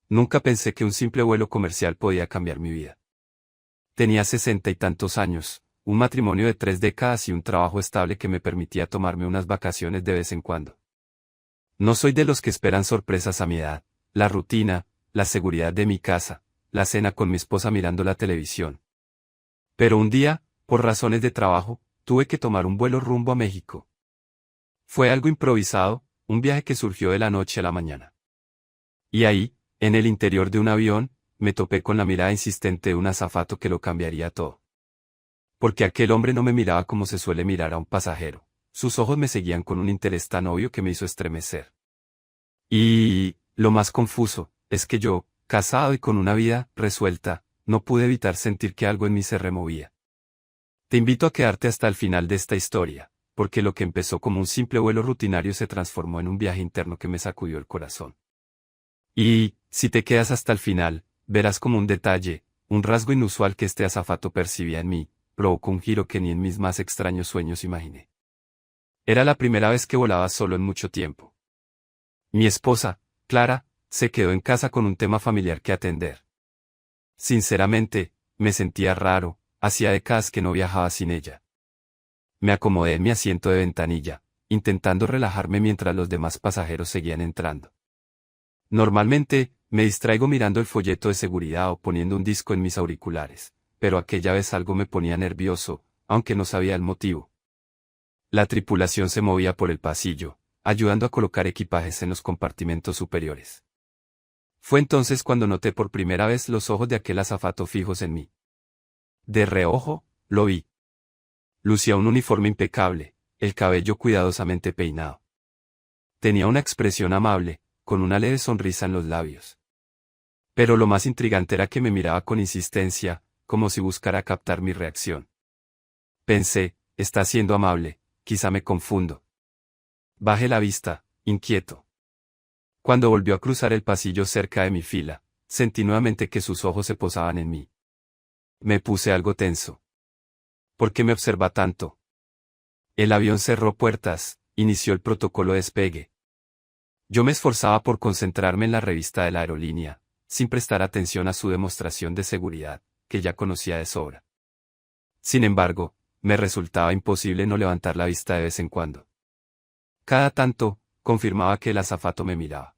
Nunca pensé que un simple vuelo comercial podía cambiar mi vida. Tenía 60 y tantos años, un matrimonio de 3 décadas y un trabajo estable que me permitía tomarme unas vacaciones de vez en cuando. No soy de los que esperan sorpresas a mi edad, la rutina, la seguridad de mi casa, la cena con mi esposa mirando la televisión. Pero un día, por razones de trabajo, tuve que tomar un vuelo rumbo a México. Fue algo improvisado, un viaje que surgió de la noche a la mañana. Y ahí, en el interior de un avión, me topé con la mirada insistente de un azafato que lo cambiaría todo. Porque aquel hombre no me miraba como se suele mirar a un pasajero. Sus ojos me seguían con un interés tan obvio que me hizo estremecer. Y, lo más confuso, es que yo, casado y con una vida resuelta, no pude evitar sentir que algo en mí se removía. Te invito a quedarte hasta el final de esta historia, porque lo que empezó como un simple vuelo rutinario se transformó en un viaje interno que me sacudió el corazón. Y, si te quedas hasta el final, verás como un detalle, un rasgo inusual que este azafato percibía en mí, provocó un giro que ni en mis más extraños sueños imaginé. Era la primera vez que volaba solo en mucho tiempo. Mi esposa, Clara, se quedó en casa con un tema familiar que atender. Sinceramente, me sentía raro, hacía décadas que no viajaba sin ella. Me acomodé en mi asiento de ventanilla, intentando relajarme mientras los demás pasajeros seguían entrando. Normalmente, me distraigo mirando el folleto de seguridad o poniendo un disco en mis auriculares, pero aquella vez algo me ponía nervioso, aunque no sabía el motivo. La tripulación se movía por el pasillo, ayudando a colocar equipajes en los compartimentos superiores. Fue entonces cuando noté por primera vez los ojos de aquel azafato fijos en mí. De reojo, lo vi. Lucía un uniforme impecable, el cabello cuidadosamente peinado. Tenía una expresión amable, con una leve sonrisa en los labios. Pero lo más intrigante era que me miraba con insistencia, como si buscara captar mi reacción. Pensé, está siendo amable, quizá me confundo. Bajé la vista, inquieto. Cuando volvió a cruzar el pasillo cerca de mi fila, sentí nuevamente que sus ojos se posaban en mí. Me puse algo tenso. ¿Por qué me observa tanto? El avión cerró puertas, inició el protocolo de despegue. Yo me esforzaba por concentrarme en la revista de la aerolínea, sin prestar atención a su demostración de seguridad, que ya conocía de sobra. Sin embargo, me resultaba imposible no levantar la vista de vez en cuando. Cada tanto, confirmaba que el azafato me miraba.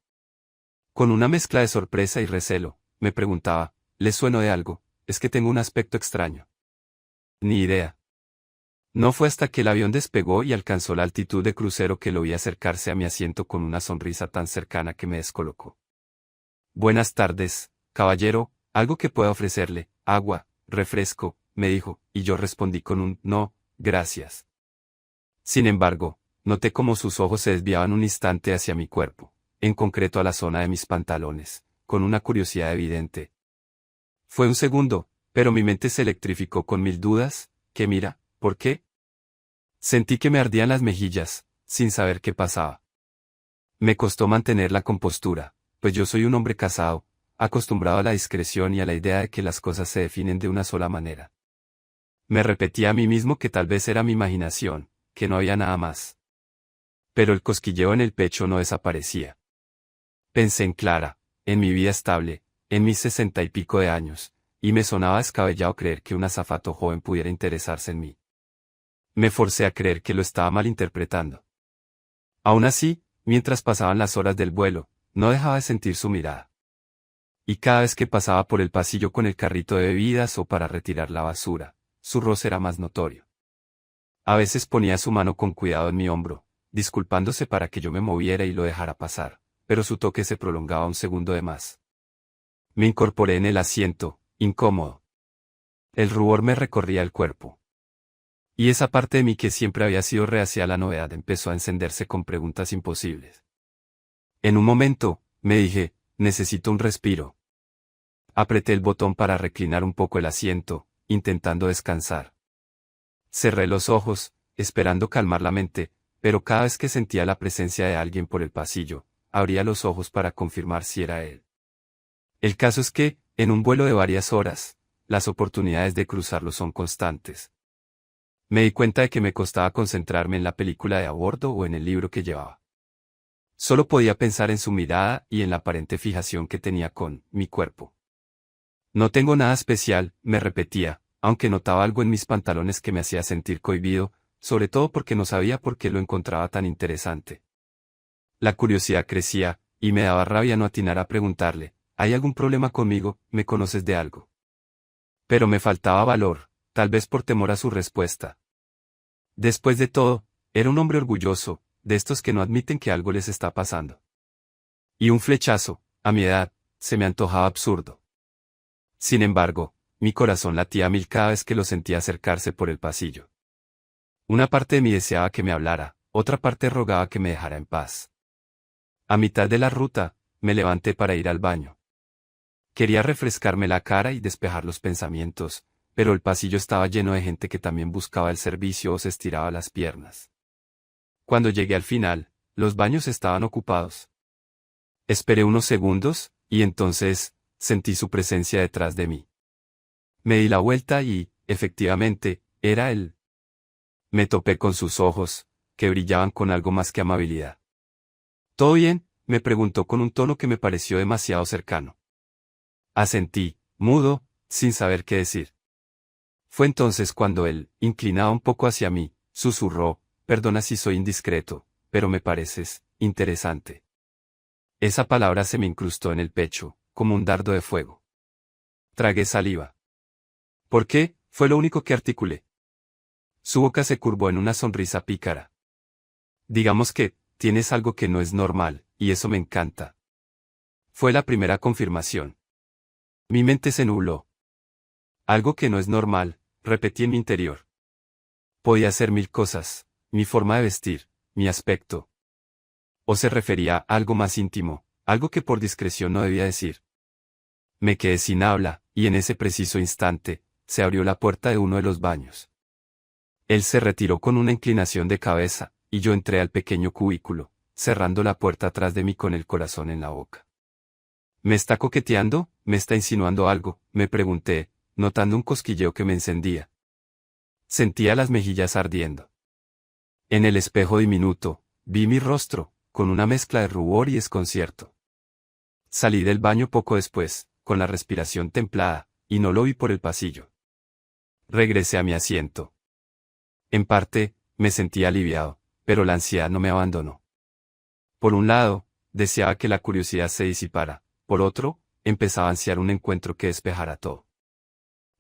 Con una mezcla de sorpresa y recelo, me preguntaba, ¿le sueno de algo? ¿Es que tengo un aspecto extraño? Ni idea. No fue hasta que el avión despegó y alcanzó la altitud de crucero que lo vi acercarse a mi asiento con una sonrisa tan cercana que me descolocó. Buenas tardes, caballero, ¿algo que pueda ofrecerle? Agua, refresco, me dijo, y yo respondí con un no, gracias. Sin embargo, noté cómo sus ojos se desviaban un instante hacia mi cuerpo, en concreto a la zona de mis pantalones, con una curiosidad evidente. Fue un segundo, pero mi mente se electrificó con mil dudas, ¿qué mira? ¿Por qué? Sentí que me ardían las mejillas, sin saber qué pasaba. Me costó mantener la compostura, pues yo soy un hombre casado, acostumbrado a la discreción y a la idea de que las cosas se definen de una sola manera. Me repetí a mí mismo que tal vez era mi imaginación, que no había nada más. Pero el cosquilleo en el pecho no desaparecía. Pensé en Clara, en mi vida estable, en mis 60 y pico de años, y me sonaba descabellado creer que un azafato joven pudiera interesarse en mí. Me forcé a creer que lo estaba malinterpretando. Aún así, mientras pasaban las horas del vuelo, no dejaba de sentir su mirada. Y cada vez que pasaba por el pasillo con el carrito de bebidas o para retirar la basura, su roce era más notorio. A veces ponía su mano con cuidado en mi hombro, disculpándose para que yo me moviera y lo dejara pasar, pero su toque se prolongaba un segundo de más. Me incorporé en el asiento, incómodo. El rubor me recorría el cuerpo. Y esa parte de mí que siempre había sido reacia a la novedad empezó a encenderse con preguntas imposibles. En un momento, me dije, necesito un respiro. Apreté el botón para reclinar un poco el asiento, intentando descansar. Cerré los ojos, esperando calmar la mente, pero cada vez que sentía la presencia de alguien por el pasillo, abría los ojos para confirmar si era él. El caso es que, en un vuelo de varias horas, las oportunidades de cruzarlo son constantes. Me di cuenta de que me costaba concentrarme en la película de a bordo o en el libro que llevaba. Solo podía pensar en su mirada y en la aparente fijación que tenía con mi cuerpo. No tengo nada especial, me repetía, aunque notaba algo en mis pantalones que me hacía sentir cohibido, sobre todo porque no sabía por qué lo encontraba tan interesante. La curiosidad crecía, y me daba rabia no atinar a preguntarle, ¿hay algún problema conmigo? ¿Me conoces de algo? Pero me faltaba valor, tal vez por temor a su respuesta. Después de todo, era un hombre orgulloso, de estos que no admiten que algo les está pasando. Y un flechazo, a mi edad, se me antojaba absurdo. Sin embargo, mi corazón latía a mil cada vez que lo sentía acercarse por el pasillo. Una parte de mí deseaba que me hablara, otra parte rogaba que me dejara en paz. A mitad de la ruta, me levanté para ir al baño. Quería refrescarme la cara y despejar los pensamientos, pero el pasillo estaba lleno de gente que también buscaba el servicio o se estiraba las piernas. Cuando llegué al final, los baños estaban ocupados. Esperé unos segundos, y entonces, sentí su presencia detrás de mí. Me di la vuelta y, efectivamente, era él. Me topé con sus ojos, que brillaban con algo más que amabilidad. ¿Todo bien?, me preguntó con un tono que me pareció demasiado cercano. Asentí, mudo, sin saber qué decir. Fue entonces cuando él, inclinado un poco hacia mí, susurró, perdona si soy indiscreto, pero me pareces interesante. Esa palabra se me incrustó en el pecho, como un dardo de fuego. Tragué saliva. ¿Por qué? Fue lo único que articulé. Su boca se curvó en una sonrisa pícara. Digamos que, tienes algo que no es normal, y eso me encanta. Fue la primera confirmación. Mi mente se nubló. Algo que no es normal, repetí en mi interior. Podía ser mil cosas, mi forma de vestir, mi aspecto. O se refería a algo más íntimo, algo que por discreción no debía decir. Me quedé sin habla, y en ese preciso instante, se abrió la puerta de uno de los baños. Él se retiró con una inclinación de cabeza, y yo entré al pequeño cubículo, cerrando la puerta atrás de mí con el corazón en la boca. ¿Me está coqueteando? ¿Me está insinuando algo?, me pregunté, notando un cosquilleo que me encendía. Sentía las mejillas ardiendo. En el espejo diminuto, vi mi rostro, con una mezcla de rubor y desconcierto. Salí del baño poco después, con la respiración templada, y no lo vi por el pasillo. Regresé a mi asiento. En parte, me sentí aliviado, pero la ansiedad no me abandonó. Por un lado, deseaba que la curiosidad se disipara, por otro, empezaba a ansiar un encuentro que despejara todo.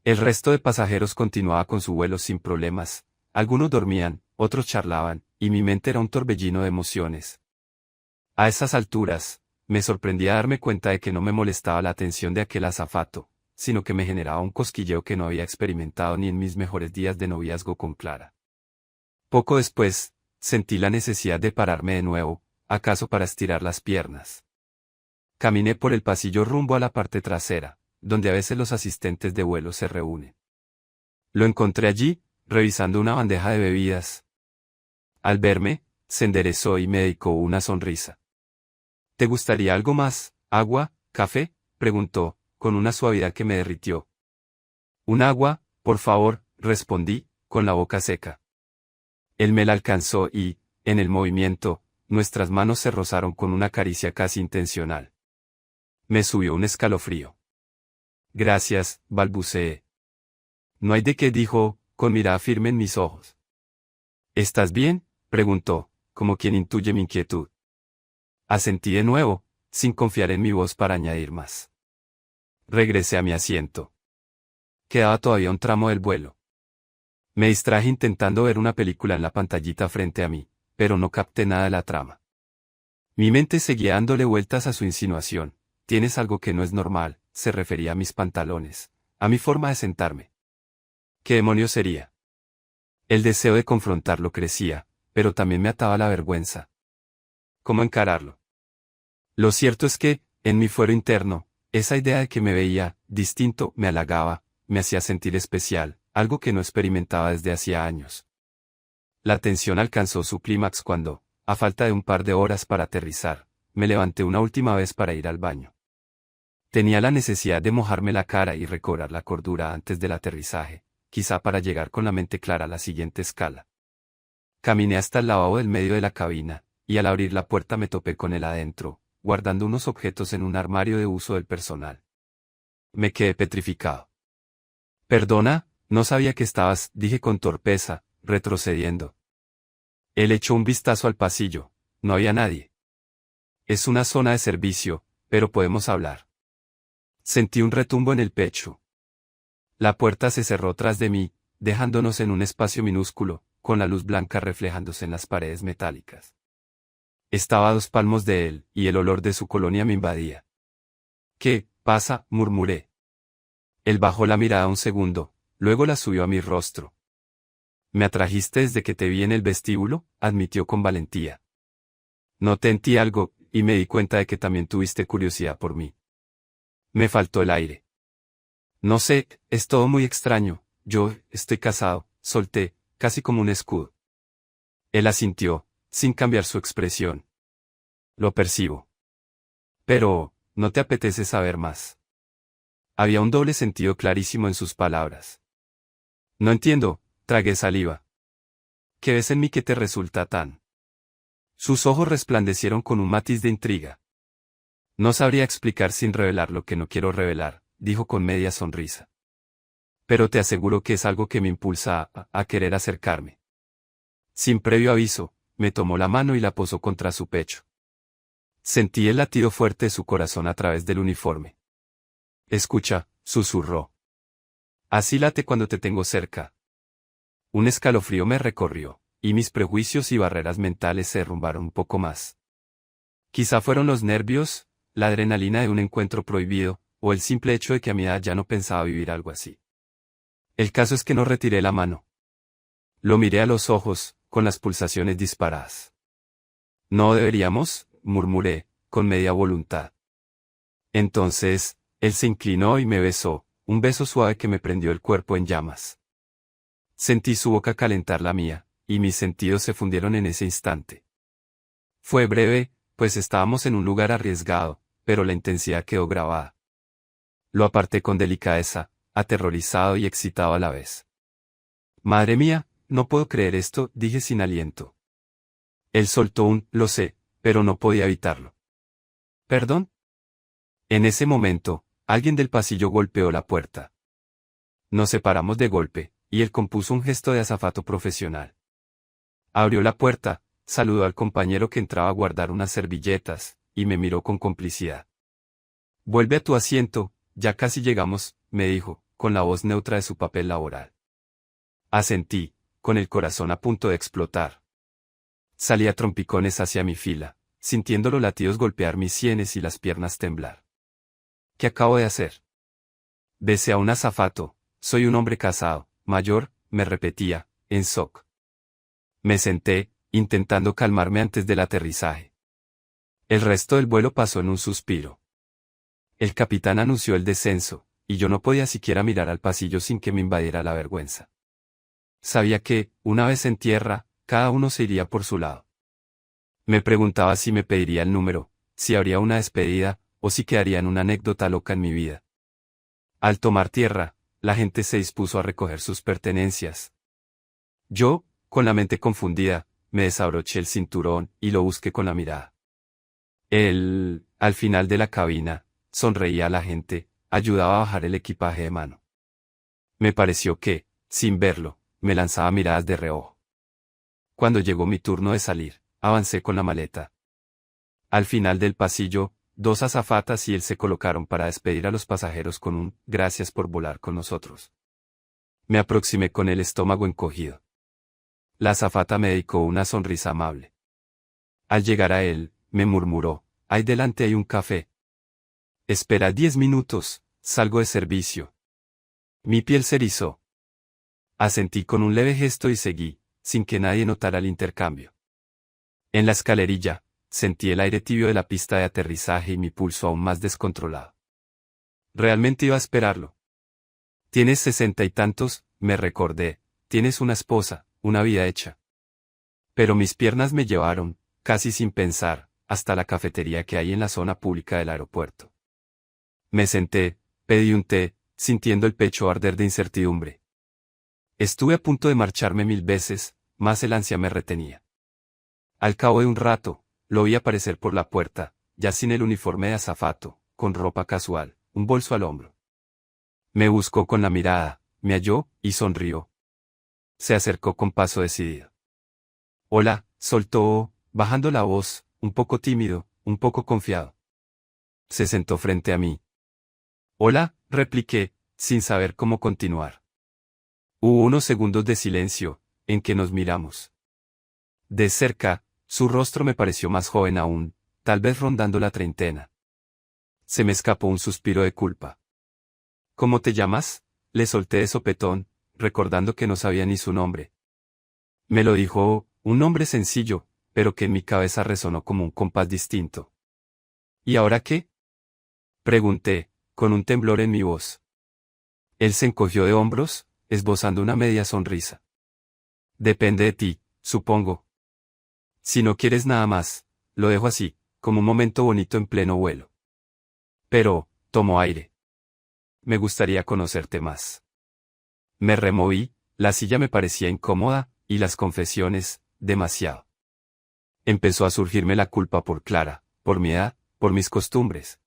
El resto de pasajeros continuaba con su vuelo sin problemas, algunos dormían, otros charlaban, y mi mente era un torbellino de emociones. A esas alturas, me sorprendía darme cuenta de que no me molestaba la atención de aquel azafato, sino que me generaba un cosquilleo que no había experimentado ni en mis mejores días de noviazgo con Clara. Poco después, sentí la necesidad de pararme de nuevo, acaso para estirar las piernas. Caminé por el pasillo rumbo a la parte trasera, donde a veces los asistentes de vuelo se reúnen. Lo encontré allí, revisando una bandeja de bebidas. Al verme, se enderezó y me dedicó una sonrisa. ¿Te gustaría algo más? ¿Agua? ¿Café?, preguntó, con una suavidad que me derritió. Un agua, por favor, respondí, con la boca seca. Él me la alcanzó y, en el movimiento, nuestras manos se rozaron con una caricia casi intencional. Me subió un escalofrío. Gracias, balbuceé. No hay de qué, dijo, con mirada firme en mis ojos. ¿Estás bien?, preguntó, como quien intuye mi inquietud. Asentí de nuevo, sin confiar en mi voz para añadir más. Regresé a mi asiento. Quedaba todavía un tramo del vuelo. Me distraje intentando ver una película en la pantallita frente a mí, pero no capté nada de la trama. Mi mente seguía dándole vueltas a su insinuación. Tienes algo que no es normal, se refería a mis pantalones, a mi forma de sentarme. ¿Qué demonios sería? El deseo de confrontarlo crecía, pero también me ataba la vergüenza. ¿Cómo encararlo? Lo cierto es que, en mi fuero interno, esa idea de que me veía distinto me halagaba, me hacía sentir especial, algo que no experimentaba desde hacía años. La tensión alcanzó su clímax cuando, a falta de un par de horas para aterrizar, me levanté una última vez para ir al baño. Tenía la necesidad de mojarme la cara y recobrar la cordura antes del aterrizaje, quizá para llegar con la mente clara a la siguiente escala. Caminé hasta el lavabo del medio de la cabina, y al abrir la puerta me topé con él adentro, guardando unos objetos en un armario de uso del personal. Me quedé petrificado. Perdona, no sabía que estabas, dije con torpeza, retrocediendo. Él echó un vistazo al pasillo. No había nadie. Es una zona de servicio, pero podemos hablar. Sentí un retumbo en el pecho. La puerta se cerró tras de mí, dejándonos en un espacio minúsculo, con la luz blanca reflejándose en las paredes metálicas. Estaba a 2 palmos de él, y el olor de su colonia me invadía. ¿Qué pasa?, murmuré. Él bajó la mirada un segundo, luego la subió a mi rostro. «Me atrajiste desde que te vi en el vestíbulo», admitió con valentía. Noté en ti algo, y me di cuenta de que también tuviste curiosidad por mí. Me faltó el aire. No sé, es todo muy extraño, yo estoy casado, solté, casi como un escudo. Él asintió, sin cambiar su expresión. Lo percibo. Pero, ¿no te apetece saber más? Había un doble sentido clarísimo en sus palabras. No entiendo, tragué saliva. ¿Qué ves en mí que te resulta tan? Sus ojos resplandecieron con un matiz de intriga. No sabría explicar sin revelar lo que no quiero revelar, dijo con media sonrisa. Pero te aseguro que es algo que me impulsa a querer acercarme. Sin previo aviso, me tomó la mano y la posó contra su pecho. Sentí el latido fuerte de su corazón a través del uniforme. Escucha, susurró. Así late cuando te tengo cerca. Un escalofrío me recorrió, y mis prejuicios y barreras mentales se derrumbaron un poco más. Quizá fueron los nervios, la adrenalina de un encuentro prohibido, o el simple hecho de que a mi edad ya no pensaba vivir algo así. El caso es que no retiré la mano. Lo miré a los ojos, con las pulsaciones disparadas. «¿No deberíamos?», murmuré, con media voluntad. Entonces, él se inclinó y me besó, un beso suave que me prendió el cuerpo en llamas. Sentí su boca calentar la mía, y mis sentidos se fundieron en ese instante. Fue breve, pues estábamos en un lugar arriesgado, pero la intensidad quedó grabada. Lo aparté con delicadeza, aterrorizado y excitado a la vez. «Madre mía, no puedo creer esto», dije sin aliento. Él soltó un «lo sé», pero no podía evitarlo. «¿Perdón?». En ese momento, alguien del pasillo golpeó la puerta. Nos separamos de golpe, y él compuso un gesto de azafato profesional. Abrió la puerta, saludó al compañero que entraba a guardar unas servilletas, y me miró con complicidad. «Vuelve a tu asiento, ya casi llegamos», me dijo, con la voz neutra de su papel laboral. Asentí, con el corazón a punto de explotar. Salí a trompicones hacia mi fila, sintiendo los latidos golpear mis sienes y las piernas temblar. ¿Qué acabo de hacer? Besé a un azafato, soy un hombre casado, mayor, me repetía, en shock. Me senté, intentando calmarme antes del aterrizaje. El resto del vuelo pasó en un suspiro. El capitán anunció el descenso, y yo no podía siquiera mirar al pasillo sin que me invadiera la vergüenza. Sabía que, una vez en tierra, cada uno se iría por su lado. Me preguntaba si me pediría el número, si habría una despedida, o si quedaría en una anécdota loca en mi vida. Al tomar tierra, la gente se dispuso a recoger sus pertenencias. Yo, con la mente confundida, me desabroché el cinturón y lo busqué con la mirada. Él, al final de la cabina, sonreía a la gente, ayudaba a bajar el equipaje de mano. Me pareció que, sin verlo, me lanzaba miradas de reojo. Cuando llegó mi turno de salir, avancé con la maleta. Al final del pasillo, 2 azafatas y él se colocaron para despedir a los pasajeros con un «gracias por volar con nosotros». Me aproximé con el estómago encogido. La azafata me dedicó una sonrisa amable. Al llegar a él, me murmuró, «Ahí delante hay un café». «Espera 10 minutos, salgo de servicio». Mi piel se erizó. Asentí con un leve gesto y seguí, sin que nadie notara el intercambio. En la escalerilla, sentí el aire tibio de la pista de aterrizaje y mi pulso aún más descontrolado. Realmente iba a esperarlo. «Tienes 60 y tantos», me recordé, «tienes una esposa, una vida hecha». Pero mis piernas me llevaron, casi sin pensar, hasta la cafetería que hay en la zona pública del aeropuerto. Me senté, pedí un té, sintiendo el pecho arder de incertidumbre. Estuve a punto de marcharme 1000 veces, más el ansia me retenía. Al cabo de un rato, lo vi aparecer por la puerta, ya sin el uniforme de azafato, con ropa casual, un bolso al hombro. Me buscó con la mirada, me halló, y sonrió. Se acercó con paso decidido. Hola, soltó, bajando la voz, un poco tímido, un poco confiado. Se sentó frente a mí. Hola, repliqué, sin saber cómo continuar. Hubo unos segundos de silencio, en que nos miramos. De cerca, su rostro me pareció más joven aún, tal vez rondando la treintena. Se me escapó un suspiro de culpa. ¿Cómo te llamas? Le solté de sopetón, recordando que no sabía ni su nombre. Me lo dijo, un nombre sencillo, pero que en mi cabeza resonó como un compás distinto. ¿Y ahora qué? Pregunté, con un temblor en mi voz. Él se encogió de hombros, esbozando una media sonrisa. Depende de ti, supongo. Si no quieres nada más, lo dejo así, como un momento bonito en pleno vuelo. Pero, tomo aire. Me gustaría conocerte más. Me removí, la silla me parecía incómoda, y las confesiones, demasiado. Empezó a surgirme la culpa por Clara, por mi edad, por mis costumbres.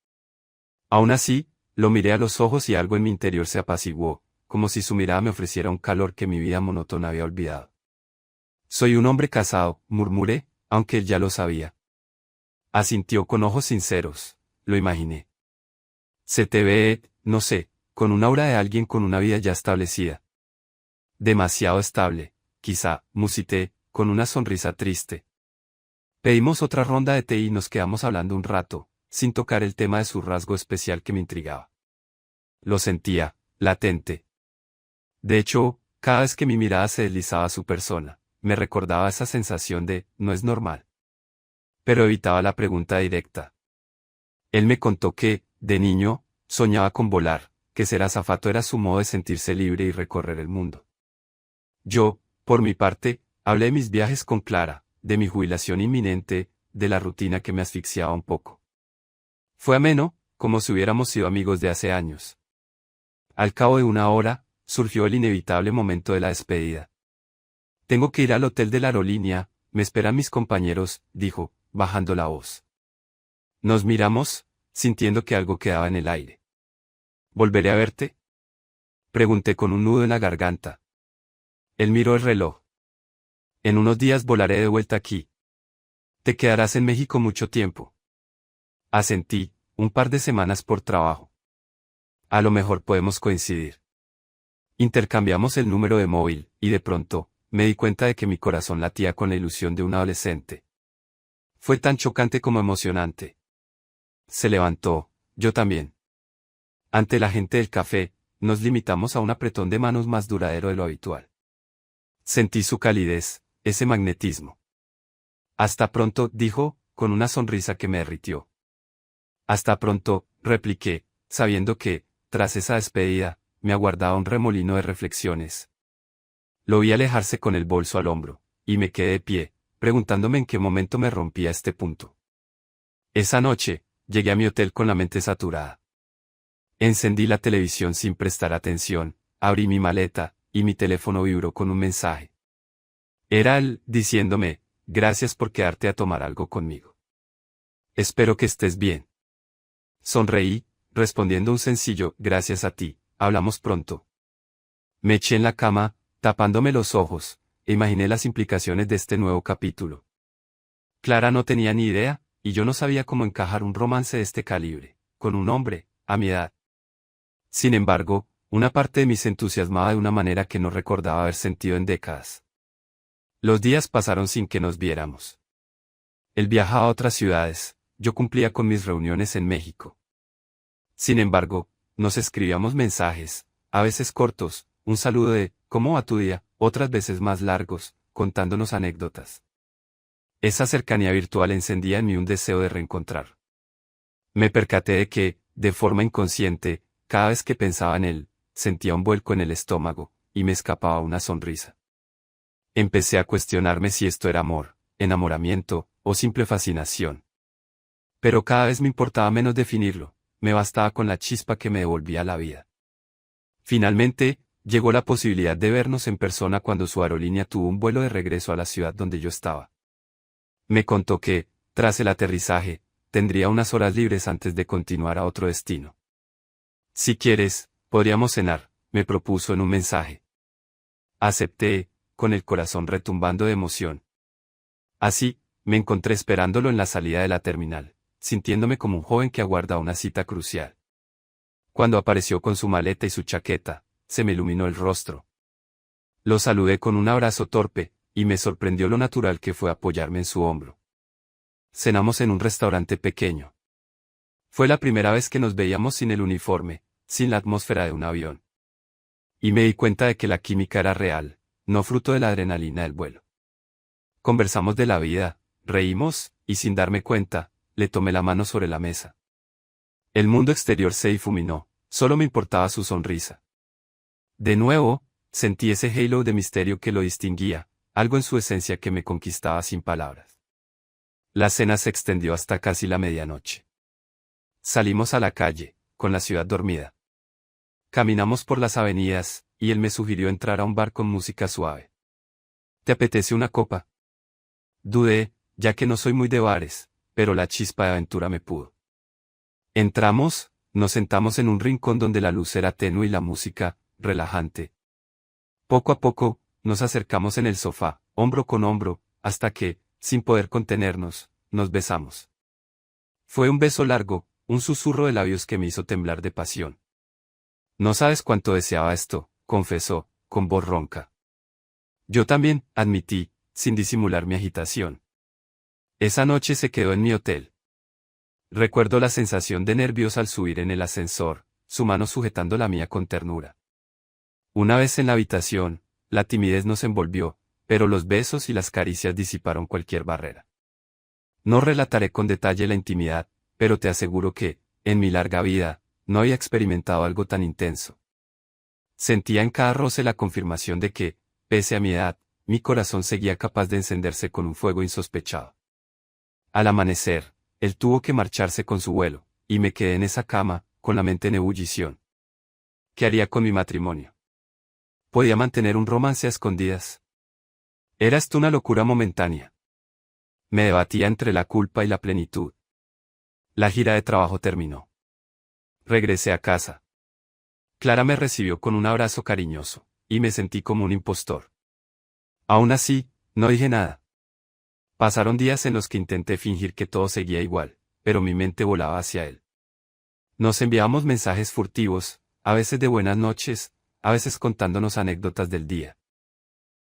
Aún así, lo miré a los ojos y algo en mi interior se apaciguó, como si su mirada me ofreciera un calor que mi vida monótona había olvidado. Soy un hombre casado, murmuré, aunque él ya lo sabía. Asintió con ojos sinceros, lo imaginé. Se te ve, no sé, con un aura de alguien con una vida ya establecida. Demasiado estable, quizá, musité, con una sonrisa triste. Pedimos otra ronda de té y nos quedamos hablando un rato, sin tocar el tema de su rasgo especial que me intrigaba. Lo sentía, latente. De hecho, cada vez que mi mirada se deslizaba a su persona, me recordaba esa sensación de, no es normal. Pero evitaba la pregunta directa. Él me contó que, de niño, soñaba con volar, que ser azafato era su modo de sentirse libre y recorrer el mundo. Yo, por mi parte, hablé de mis viajes con Clara, de mi jubilación inminente, de la rutina que me asfixiaba un poco. Fue ameno, como si hubiéramos sido amigos de hace años. Al cabo de una hora, surgió el inevitable momento de la despedida. Tengo que ir al hotel de la aerolínea, me esperan mis compañeros, dijo, bajando la voz. Nos miramos, sintiendo que algo quedaba en el aire. ¿Volveré a verte? Pregunté con un nudo en la garganta. Él miró el reloj. En unos días volaré de vuelta aquí. Te quedarás en México mucho tiempo. Asentí, un par de semanas por trabajo. A lo mejor podemos coincidir. Intercambiamos el número de móvil, y de pronto, me di cuenta de que mi corazón latía con la ilusión de un adolescente. Fue tan chocante como emocionante. Se levantó, yo también. Ante la gente del café, nos limitamos a un apretón de manos más duradero de lo habitual. Sentí su calidez, ese magnetismo. Hasta pronto, dijo, con una sonrisa que me derritió. Hasta pronto, repliqué, sabiendo que, tras esa despedida, me aguardaba un remolino de reflexiones. Lo vi alejarse con el bolso al hombro, y me quedé de pie, preguntándome en qué momento me rompía este punto. Esa noche, llegué a mi hotel con la mente saturada. Encendí la televisión sin prestar atención, abrí mi maleta, y mi teléfono vibró con un mensaje. Era él, diciéndome, gracias por quedarte a tomar algo conmigo. Espero que estés bien. Sonreí, respondiendo un sencillo, gracias a ti, hablamos pronto. Me eché en la cama, tapándome los ojos, e imaginé las implicaciones de este nuevo capítulo. Clara no tenía ni idea, y yo no sabía cómo encajar un romance de este calibre, con un hombre, a mi edad. Sin embargo, una parte de mí se entusiasmaba de una manera que no recordaba haber sentido en décadas. Los días pasaron sin que nos viéramos. Él viajaba a otras ciudades, yo cumplía con mis reuniones en México. Sin embargo, nos escribíamos mensajes, a veces cortos, un saludo de, ¿cómo va tu día?, otras veces más largos, contándonos anécdotas. Esa cercanía virtual encendía en mí un deseo de reencontrar. Me percaté de que, de forma inconsciente, cada vez que pensaba en él, sentía un vuelco en el estómago, y me escapaba una sonrisa. Empecé a cuestionarme si esto era amor, enamoramiento, o simple fascinación. Pero cada vez me importaba menos definirlo, me bastaba con la chispa que me devolvía la vida. Finalmente, llegó la posibilidad de vernos en persona cuando su aerolínea tuvo un vuelo de regreso a la ciudad donde yo estaba. Me contó que, tras el aterrizaje, tendría unas horas libres antes de continuar a otro destino. Si quieres, podríamos cenar, me propuso en un mensaje. Acepté, con el corazón retumbando de emoción. Así, me encontré esperándolo en la salida de la terminal, sintiéndome como un joven que aguarda una cita crucial. Cuando apareció con su maleta y su chaqueta, se me iluminó el rostro. Lo saludé con un abrazo torpe, y me sorprendió lo natural que fue apoyarme en su hombro. Cenamos en un restaurante pequeño. Fue la primera vez que nos veíamos sin el uniforme, sin la atmósfera de un avión. Y me di cuenta de que la química era real, no fruto de la adrenalina del vuelo. Conversamos de la vida, reímos, y sin darme cuenta, le tomé la mano sobre la mesa. El mundo exterior se difuminó, solo me importaba su sonrisa. De nuevo, sentí ese halo de misterio que lo distinguía, algo en su esencia que me conquistaba sin palabras. La cena se extendió hasta casi la medianoche. Salimos a la calle, con la ciudad dormida. Caminamos por las avenidas, y él me sugirió entrar a un bar con música suave. ¿Te apetece una copa? Dudé, ya que no soy muy de bares, pero la chispa de aventura me pudo. Entramos, nos sentamos en un rincón donde la luz era tenue y la música, relajante. Poco a poco, nos acercamos en el sofá, hombro con hombro, hasta que, sin poder contenernos, nos besamos. Fue un beso largo, un susurro de labios que me hizo temblar de pasión. No sabes cuánto deseaba esto, confesó, con voz ronca. Yo también, admití, sin disimular mi agitación. Esa noche se quedó en mi hotel. Recuerdo la sensación de nervios al subir en el ascensor, su mano sujetando la mía con ternura. Una vez en la habitación, la timidez nos envolvió, pero los besos y las caricias disiparon cualquier barrera. No relataré con detalle la intimidad, pero te aseguro que, en mi larga vida, no había experimentado algo tan intenso. Sentía en cada roce la confirmación de que, pese a mi edad, mi corazón seguía capaz de encenderse con un fuego insospechado. Al amanecer, él tuvo que marcharse con su vuelo, y me quedé en esa cama, con la mente en ebullición. ¿Qué haría con mi matrimonio? ¿Podía mantener un romance a escondidas? ¿Era esto una locura momentánea? Me debatía entre la culpa y la plenitud. La gira de trabajo terminó. Regresé a casa. Clara me recibió con un abrazo cariñoso, y me sentí como un impostor. Aún así, no dije nada. Pasaron días en los que intenté fingir que todo seguía igual, pero mi mente volaba hacia él. Nos enviábamos mensajes furtivos, a veces de buenas noches, a veces contándonos anécdotas del día.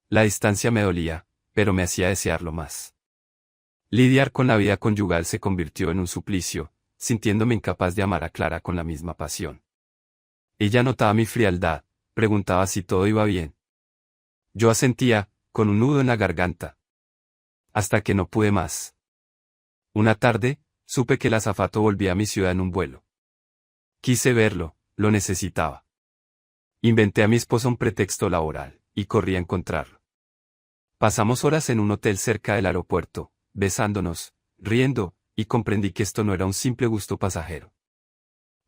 La distancia me dolía, pero me hacía desearlo más. Lidiar con la vida conyugal se convirtió en un suplicio, sintiéndome incapaz de amar a Clara con la misma pasión. Ella notaba mi frialdad, preguntaba si todo iba bien. Yo asentía, con un nudo en la garganta. Hasta que no pude más. Una tarde, supe que el azafato volvía a mi ciudad en un vuelo. Quise verlo, lo necesitaba. Inventé a mi esposa un pretexto laboral, y corrí a encontrarlo. Pasamos horas en un hotel cerca del aeropuerto, besándonos, riendo, y comprendí que esto no era un simple gusto pasajero.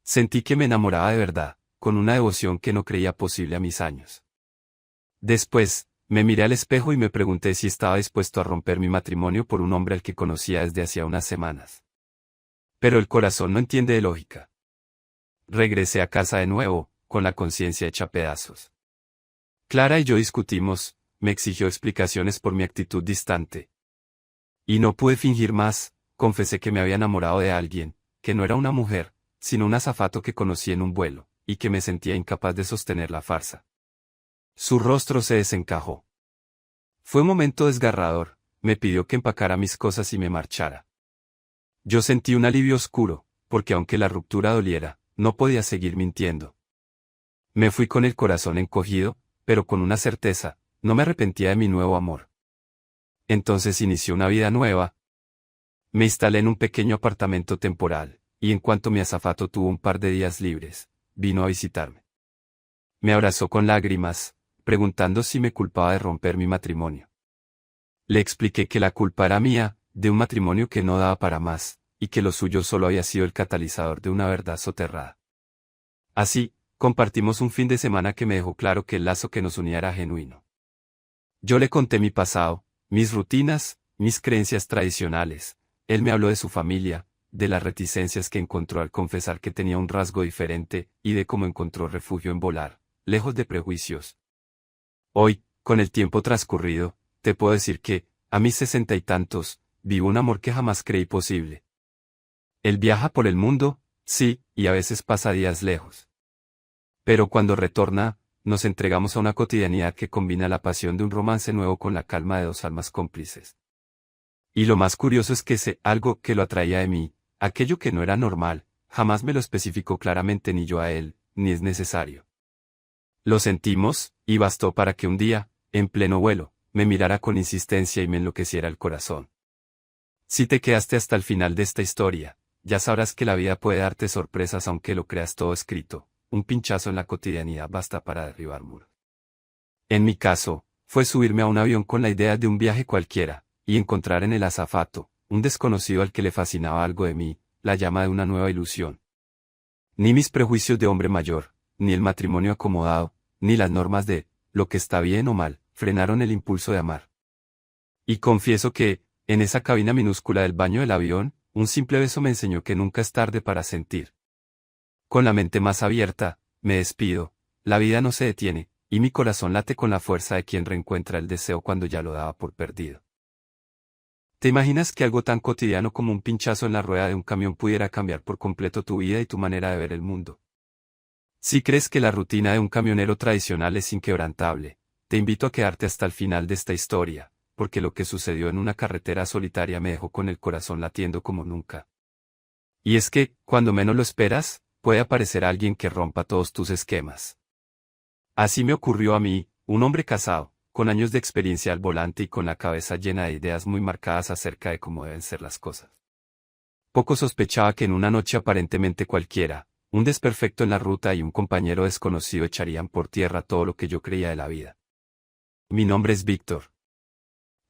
Sentí que me enamoraba de verdad, con una devoción que no creía posible a mis años. Después, me miré al espejo y me pregunté si estaba dispuesto a romper mi matrimonio por un hombre al que conocía desde hacía unas semanas. Pero el corazón no entiende de lógica. Regresé a casa de nuevo, con la conciencia hecha pedazos. Clara y yo discutimos, me exigió explicaciones por mi actitud distante. Y no pude fingir más, confesé que me había enamorado de alguien, que no era una mujer, sino un azafato que conocí en un vuelo, y que me sentía incapaz de sostener la farsa. Su rostro se desencajó. Fue un momento desgarrador, me pidió que empacara mis cosas y me marchara. Yo sentí un alivio oscuro, porque aunque la ruptura doliera, no podía seguir mintiendo. Me fui con el corazón encogido, pero con una certeza, no me arrepentía de mi nuevo amor. Entonces inició una vida nueva. Me instalé en un pequeño apartamento temporal, y en cuanto mi azafato tuvo un par de días libres, vino a visitarme. Me abrazó con lágrimas, preguntando si me culpaba de romper mi matrimonio. Le expliqué que la culpa era mía, de un matrimonio que no daba para más, y que lo suyo solo había sido el catalizador de una verdad soterrada. Así, compartimos un fin de semana que me dejó claro que el lazo que nos unía era genuino. Yo le conté mi pasado, mis rutinas, mis creencias tradicionales. Él me habló de su familia, de las reticencias que encontró al confesar que tenía un rasgo diferente, y de cómo encontró refugio en volar, lejos de prejuicios. Hoy, con el tiempo transcurrido, te puedo decir que, a mis 60 y tantos, vivo un amor que jamás creí posible. Él viaja por el mundo, sí, y a veces pasa días lejos. Pero cuando retorna, nos entregamos a una cotidianidad que combina la pasión de un romance nuevo con la calma de dos almas cómplices. Y lo más curioso es que ese algo que lo atraía de mí, aquello que no era normal, jamás me lo especificó claramente ni yo a él, ni es necesario. Lo sentimos, y bastó para que un día, en pleno vuelo, me mirara con insistencia y me enloqueciera el corazón. Si te quedaste hasta el final de esta historia, ya sabrás que la vida puede darte sorpresas aunque lo creas todo escrito. Un pinchazo en la cotidianidad basta para derribar muros. En mi caso, fue subirme a un avión con la idea de un viaje cualquiera, y encontrar en el azafato, un desconocido al que le fascinaba algo de mí, la llama de una nueva ilusión. Ni mis prejuicios de hombre mayor, ni el matrimonio acomodado, ni las normas de lo que está bien o mal, frenaron el impulso de amar. Y confieso que, en esa cabina minúscula del baño del avión, un simple beso me enseñó que nunca es tarde para sentir. Con la mente más abierta, me despido, la vida no se detiene, y mi corazón late con la fuerza de quien reencuentra el deseo cuando ya lo daba por perdido. ¿Te imaginas que algo tan cotidiano como un pinchazo en la rueda de un camión pudiera cambiar por completo tu vida y tu manera de ver el mundo? Si crees que la rutina de un camionero tradicional es inquebrantable, te invito a quedarte hasta el final de esta historia, porque lo que sucedió en una carretera solitaria me dejó con el corazón latiendo como nunca. Y es que, cuando menos lo esperas, puede aparecer alguien que rompa todos tus esquemas. Así me ocurrió a mí, un hombre casado, con años de experiencia al volante y con la cabeza llena de ideas muy marcadas acerca de cómo deben ser las cosas. Poco sospechaba que en una noche aparentemente cualquiera, un desperfecto en la ruta y un compañero desconocido echarían por tierra todo lo que yo creía de la vida. Mi nombre es Víctor.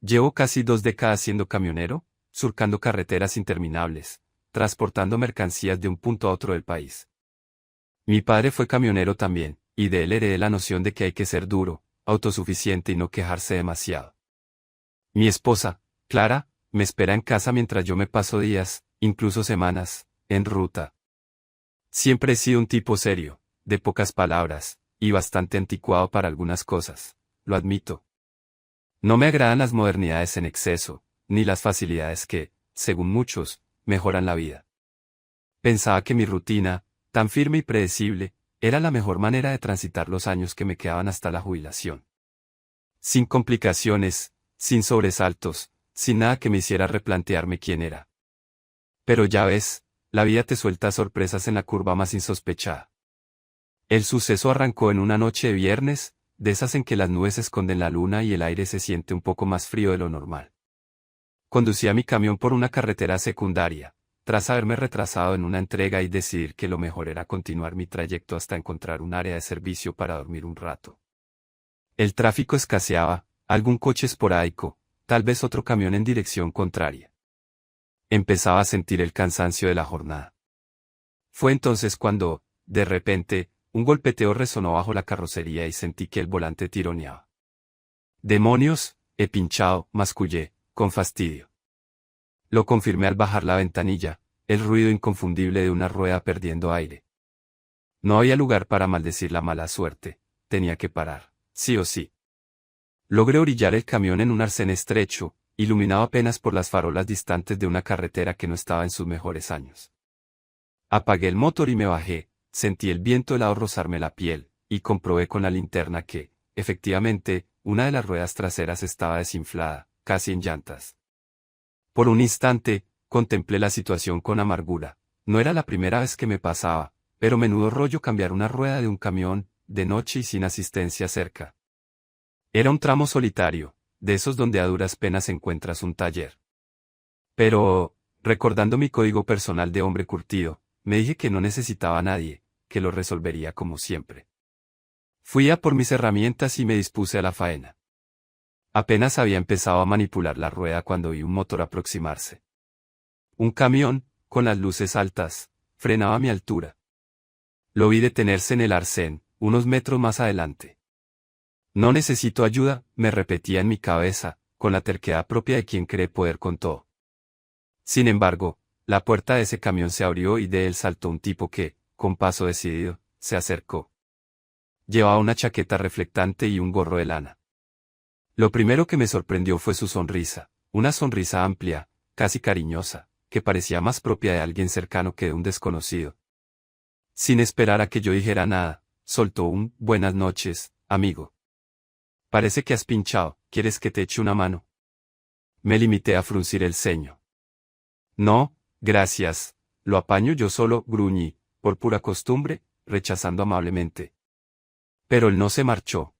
Llevo casi 2 décadas siendo camionero, surcando carreteras interminables, transportando mercancías de un punto a otro del país. Mi padre fue camionero también, y de él heredé la noción de que hay que ser duro, autosuficiente y no quejarse demasiado. Mi esposa, Clara, me espera en casa mientras yo me paso días, incluso semanas, en ruta. Siempre he sido un tipo serio, de pocas palabras, y bastante anticuado para algunas cosas, lo admito. No me agradan las modernidades en exceso, ni las facilidades que, según muchos, mejoran la vida. Pensaba que mi rutina, tan firme y predecible, era la mejor manera de transitar los años que me quedaban hasta la jubilación. Sin complicaciones, sin sobresaltos, sin nada que me hiciera replantearme quién era. Pero ya ves, la vida te suelta sorpresas en la curva más insospechada. El suceso arrancó en una noche de viernes, de esas en que las nubes esconden la luna y el aire se siente un poco más frío de lo normal. Conducía mi camión por una carretera secundaria, tras haberme retrasado en una entrega y decidir que lo mejor era continuar mi trayecto hasta encontrar un área de servicio para dormir un rato. El tráfico escaseaba, algún coche esporádico, tal vez otro camión en dirección contraria. Empezaba a sentir el cansancio de la jornada. Fue entonces cuando, de repente, un golpeteo resonó bajo la carrocería y sentí que el volante tironeaba. ¡Demonios! He pinchado, mascullé, con fastidio. Lo confirmé al bajar la ventanilla, el ruido inconfundible de una rueda perdiendo aire. No había lugar para maldecir la mala suerte, tenía que parar, sí o sí. Logré orillar el camión en un arcén estrecho, iluminado apenas por las farolas distantes de una carretera que no estaba en sus mejores años. Apagué el motor y me bajé, sentí el viento helado rozarme la piel, y comprobé con la linterna que, efectivamente, una de las ruedas traseras estaba desinflada, casi en llantas. Por un instante, contemplé la situación con amargura. No era la primera vez que me pasaba, pero menudo rollo cambiar una rueda de un camión, de noche y sin asistencia cerca. Era un tramo solitario, de esos donde a duras penas encuentras un taller. Pero, recordando mi código personal de hombre curtido, me dije que no necesitaba a nadie, que lo resolvería como siempre. Fui a por mis herramientas y me dispuse a la faena. Apenas había empezado a manipular la rueda cuando vi un motor aproximarse. Un camión, con las luces altas, frenaba a mi altura. Lo vi detenerse en el arcén, unos metros más adelante. No necesito ayuda, me repetía en mi cabeza, con la terquedad propia de quien cree poder con todo. Sin embargo, la puerta de ese camión se abrió y de él saltó un tipo que, con paso decidido, se acercó. Llevaba una chaqueta reflectante y un gorro de lana. Lo primero que me sorprendió fue su sonrisa, una sonrisa amplia, casi cariñosa, que parecía más propia de alguien cercano que de un desconocido. Sin esperar a que yo dijera nada, soltó un «buenas noches, amigo. Parece que has pinchado, ¿quieres que te eche una mano?» Me limité a fruncir el ceño. «No, gracias, lo apaño yo solo», gruñí, por pura costumbre, rechazando amablemente. Pero él no se marchó.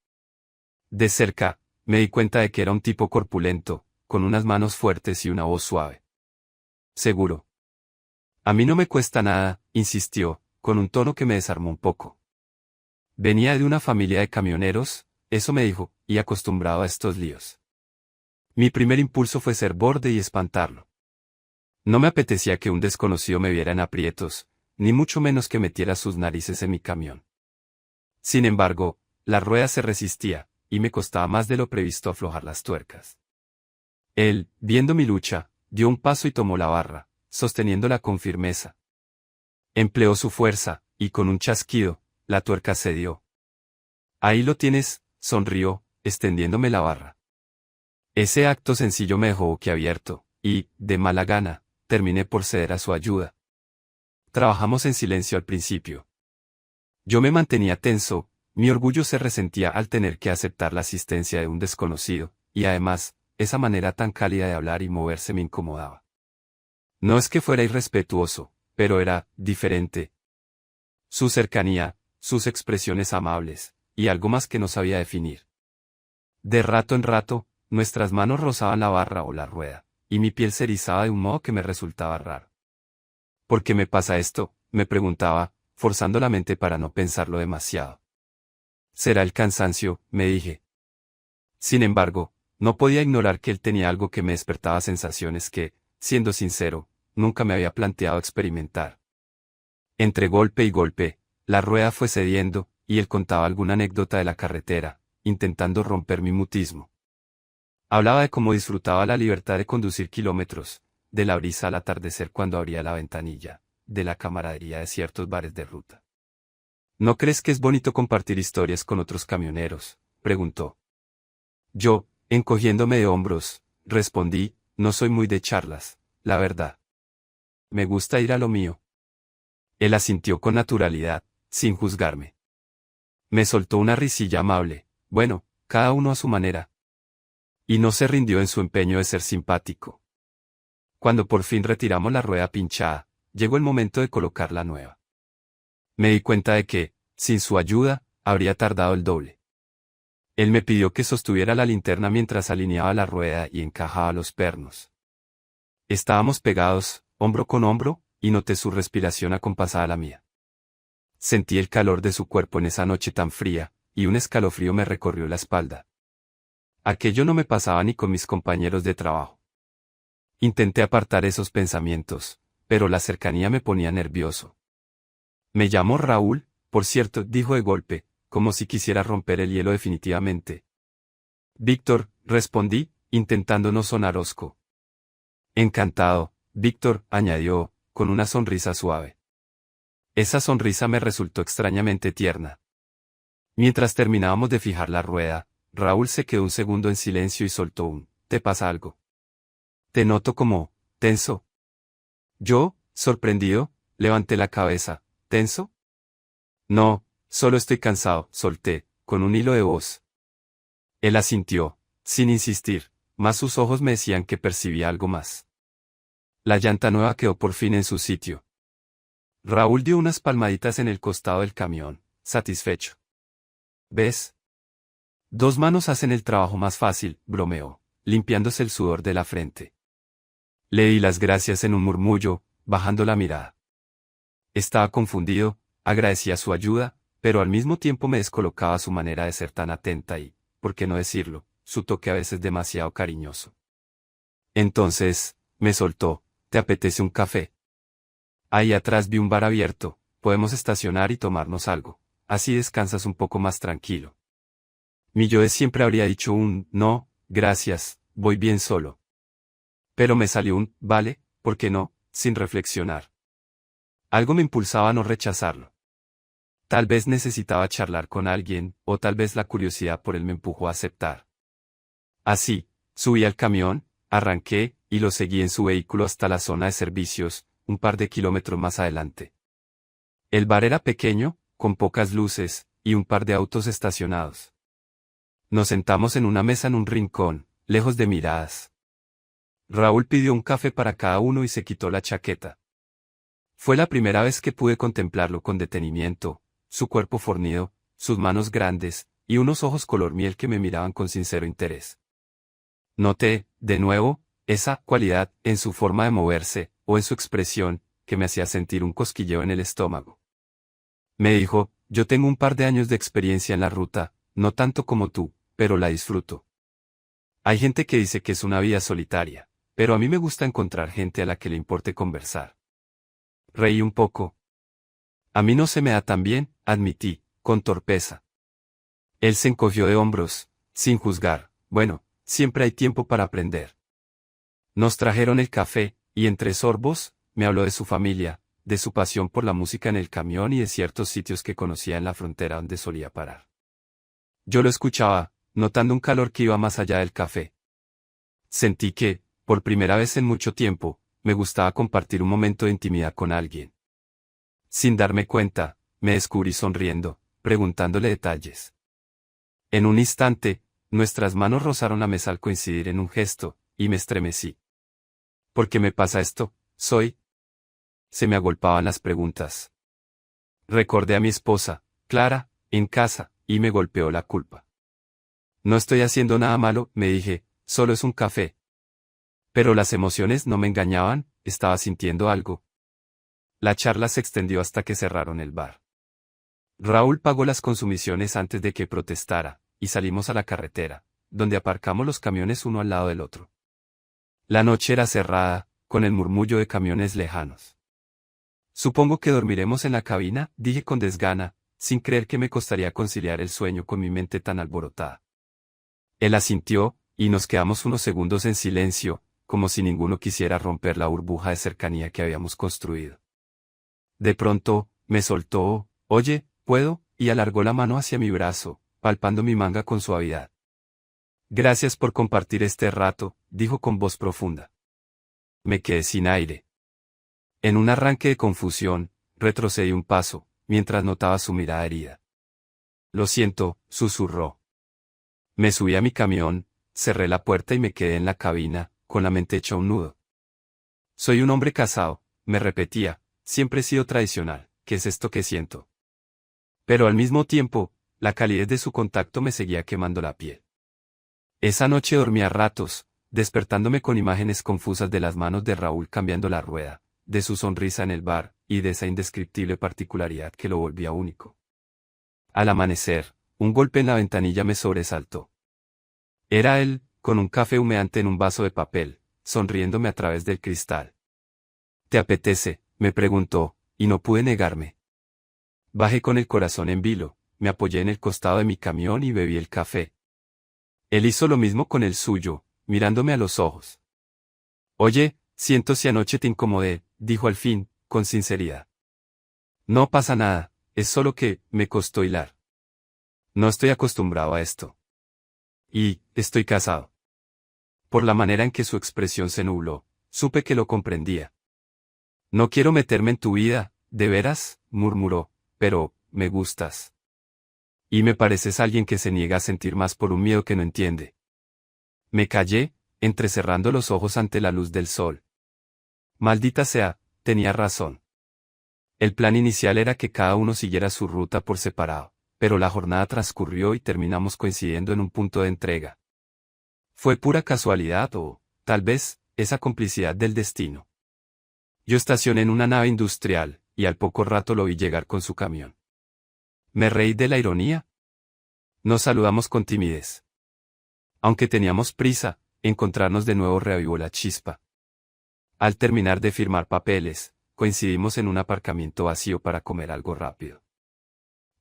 De cerca, me di cuenta de que era un tipo corpulento, con unas manos fuertes y una voz suave. «Seguro. A mí no me cuesta nada», insistió, con un tono que me desarmó un poco. Venía de una familia de camioneros, eso me dijo, y acostumbrado a estos líos. Mi primer impulso fue ser borde y espantarlo. No me apetecía que un desconocido me viera en aprietos, ni mucho menos que metiera sus narices en mi camión. Sin embargo, la rueda se resistía, y me costaba más de lo previsto aflojar las tuercas. Él, viendo mi lucha, dio un paso y tomó la barra, sosteniéndola con firmeza. Empleó su fuerza, y con un chasquido, la tuerca cedió. «Ahí lo tienes», sonrió, extendiéndome la barra. Ese acto sencillo me dejó boquiabierto, y, de mala gana, terminé por ceder a su ayuda. Trabajamos en silencio al principio. Yo me mantenía tenso, mi orgullo se resentía al tener que aceptar la asistencia de un desconocido, y además, esa manera tan cálida de hablar y moverse me incomodaba. No es que fuera irrespetuoso, pero era diferente. Su cercanía, sus expresiones amables, y algo más que no sabía definir. De rato en rato, nuestras manos rozaban la barra o la rueda, y mi piel se erizaba de un modo que me resultaba raro. «¿Por qué me pasa esto?», me preguntaba, forzando la mente para no pensarlo demasiado. «¿Será el cansancio?», me dije. Sin embargo, no podía ignorar que él tenía algo que me despertaba sensaciones que, siendo sincero, nunca me había planteado experimentar. Entre golpe y golpe, la rueda fue cediendo, y él contaba alguna anécdota de la carretera, intentando romper mi mutismo. Hablaba de cómo disfrutaba la libertad de conducir kilómetros, de la brisa al atardecer cuando abría la ventanilla, de la camaradería de ciertos bares de ruta. «¿No crees que es bonito compartir historias con otros camioneros?», preguntó. Yo, encogiéndome de hombros, respondí, «No soy muy de charlas, la verdad. Me gusta ir a lo mío». Él asintió con naturalidad, sin juzgarme. Me soltó una risilla amable, «Bueno, cada uno a su manera». Y no se rindió en su empeño de ser simpático. Cuando por fin retiramos la rueda pinchada, llegó el momento de colocar la nueva. Me di cuenta de que, sin su ayuda, habría tardado el doble. Él me pidió que sostuviera la linterna mientras alineaba la rueda y encajaba los pernos. Estábamos pegados, hombro con hombro, y noté su respiración acompasada a la mía. Sentí el calor de su cuerpo en esa noche tan fría, y un escalofrío me recorrió la espalda. Aquello no me pasaba ni con mis compañeros de trabajo. Intenté apartar esos pensamientos, pero la cercanía me ponía nervioso. «Me llamo Raúl, por cierto», dijo de golpe, como si quisiera romper el hielo definitivamente. «Víctor», respondí, intentando no sonar hosco. «Encantado, Víctor», añadió, con una sonrisa suave. Esa sonrisa me resultó extrañamente tierna. Mientras terminábamos de fijar la rueda, Raúl se quedó un segundo en silencio y soltó un «¿Te pasa algo? Te noto como tenso». Yo, sorprendido, levanté la cabeza. «¿Tenso? No, solo estoy cansado», solté, con un hilo de voz. Él asintió, sin insistir, mas sus ojos me decían que percibía algo más. La llanta nueva quedó por fin en su sitio. Raúl dio unas palmaditas en el costado del camión, satisfecho. «¿Ves? 2 manos hacen el trabajo más fácil», bromeó, limpiándose el sudor de la frente. Le di las gracias en un murmullo, bajando la mirada. Estaba confundido, agradecía su ayuda, pero al mismo tiempo me descolocaba su manera de ser tan atenta y, por qué no decirlo, su toque a veces demasiado cariñoso. Entonces, me soltó, «¿Te apetece un café? Ahí atrás vi un bar abierto, podemos estacionar y tomarnos algo, así descansas un poco más tranquilo». Mi yo de siempre habría dicho un «no, gracias», voy bien solo. Pero me salió un, vale, ¿por qué no?, sin reflexionar. Algo me impulsaba a no rechazarlo. Tal vez necesitaba charlar con alguien, o tal vez la curiosidad por él me empujó a aceptar. Así, subí al camión, arranqué, y lo seguí en su vehículo hasta la zona de servicios, un par de kilómetros más adelante. El bar era pequeño, con pocas luces, y un par de autos estacionados. Nos sentamos en una mesa en un rincón, lejos de miradas. Raúl pidió un café para cada uno y se quitó la chaqueta. Fue la primera vez que pude contemplarlo con detenimiento, su cuerpo fornido, sus manos grandes, y unos ojos color miel que me miraban con sincero interés. Noté, de nuevo, esa cualidad en su forma de moverse, o en su expresión, que me hacía sentir un cosquilleo en el estómago. Me dijo, yo tengo un par de años de experiencia en la ruta, no tanto como tú, pero la disfruto. Hay gente que dice que es una vida solitaria, pero a mí me gusta encontrar gente a la que le importe conversar. Reí un poco. A mí no se me da tan bien, admití, con torpeza. Él se encogió de hombros, sin juzgar, bueno, siempre hay tiempo para aprender. Nos trajeron el café, y entre sorbos, me habló de su familia, de su pasión por la música en el camión y de ciertos sitios que conocía en la frontera donde solía parar. Yo lo escuchaba, notando un calor que iba más allá del café. Sentí que, por primera vez en mucho tiempo, me gustaba compartir un momento de intimidad con alguien. Sin darme cuenta, me descubrí sonriendo, preguntándole detalles. En un instante, nuestras manos rozaron la mesa al coincidir en un gesto, y me estremecí. ¿Por qué me pasa esto? Se me agolpaban las preguntas. Recordé a mi esposa, Clara, en casa, y me golpeó la culpa. No estoy haciendo nada malo, me dije, solo es un café. Pero las emociones no me engañaban, estaba sintiendo algo. La charla se extendió hasta que cerraron el bar. Raúl pagó las consumiciones antes de que protestara, y salimos a la carretera, donde aparcamos los camiones uno al lado del otro. La noche era cerrada, con el murmullo de camiones lejanos. Supongo que dormiremos en la cabina, dije con desgana, sin creer que me costaría conciliar el sueño con mi mente tan alborotada. Él asintió, y nos quedamos unos segundos en silencio, como si ninguno quisiera romper la burbuja de cercanía que habíamos construido. De pronto, me soltó, oye, ¿puedo?, y alargó la mano hacia mi brazo, palpando mi manga con suavidad. Gracias por compartir este rato, dijo con voz profunda. Me quedé sin aire. En un arranque de confusión, retrocedí un paso, mientras notaba su mirada herida. Lo siento, susurró. Me subí a mi camión, cerré la puerta y me quedé en la cabina, con la mente hecha un nudo. Soy un hombre casado, me repetía, siempre he sido tradicional, ¿qué es esto que siento? Pero al mismo tiempo, la calidez de su contacto me seguía quemando la piel. Esa noche dormí a ratos, despertándome con imágenes confusas de las manos de Raúl cambiando la rueda, de su sonrisa en el bar, y de esa indescriptible particularidad que lo volvía único. Al amanecer, un golpe en la ventanilla me sobresaltó. Era él, con un café humeante en un vaso de papel, sonriéndome a través del cristal. ¿Te apetece?, me preguntó, y no pude negarme. Bajé con el corazón en vilo, me apoyé en el costado de mi camión y bebí el café. Él hizo lo mismo con el suyo, mirándome a los ojos. Oye, siento si anoche te incomodé, dijo al fin, con sinceridad. No pasa nada, es solo que, me costó hilar. No estoy acostumbrado a esto. Y, estoy casado. Por la manera en que su expresión se nubló, supe que lo comprendía. No quiero meterme en tu vida, ¿de veras?, murmuró, pero, me gustas. Y me pareces alguien que se niega a sentir más por un miedo que no entiende. Me callé, entrecerrando los ojos ante la luz del sol. Maldita sea, tenía razón. El plan inicial era que cada uno siguiera su ruta por separado, pero la jornada transcurrió y terminamos coincidiendo en un punto de entrega. Fue pura casualidad o, tal vez, esa complicidad del destino. Yo estacioné en una nave industrial, y al poco rato lo vi llegar con su camión. Me reí de la ironía. Nos saludamos con timidez. Aunque teníamos prisa, encontrarnos de nuevo reavivó la chispa. Al terminar de firmar papeles, coincidimos en un aparcamiento vacío para comer algo rápido.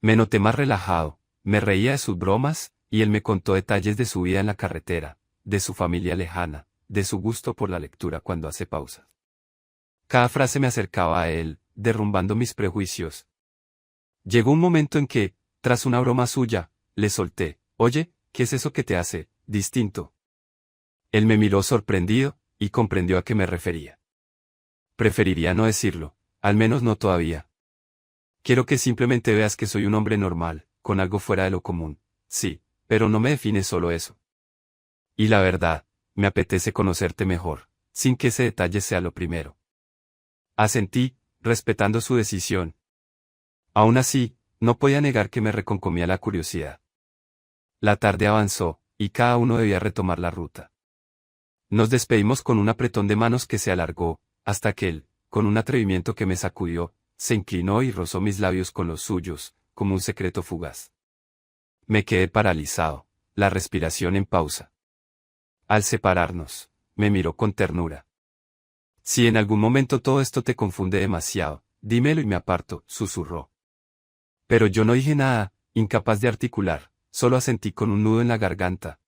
Me noté más relajado, me reía de sus bromas, y él me contó detalles de su vida en la carretera, de su familia lejana, de su gusto por la lectura cuando hace pausas. Cada frase me acercaba a él, derrumbando mis prejuicios. Llegó un momento en que, tras una broma suya, le solté: «Oye, ¿qué es eso que te hace distinto?». Él me miró sorprendido, y comprendió a qué me refería. Preferiría no decirlo, al menos no todavía. Quiero que simplemente veas que soy un hombre normal, con algo fuera de lo común. Sí, pero no me define solo eso. Y la verdad, me apetece conocerte mejor, sin que ese detalle sea lo primero. Asentí, respetando su decisión. Aún así, no podía negar que me reconcomía la curiosidad. La tarde avanzó, y cada uno debía retomar la ruta. Nos despedimos con un apretón de manos que se alargó, hasta que él, con un atrevimiento que me sacudió, se inclinó y rozó mis labios con los suyos, como un secreto fugaz. Me quedé paralizado, la respiración en pausa. Al separarnos, me miró con ternura. «Si en algún momento todo esto te confunde demasiado, dímelo y me aparto», susurró. Pero yo no dije nada, incapaz de articular, solo asentí con un nudo en la garganta.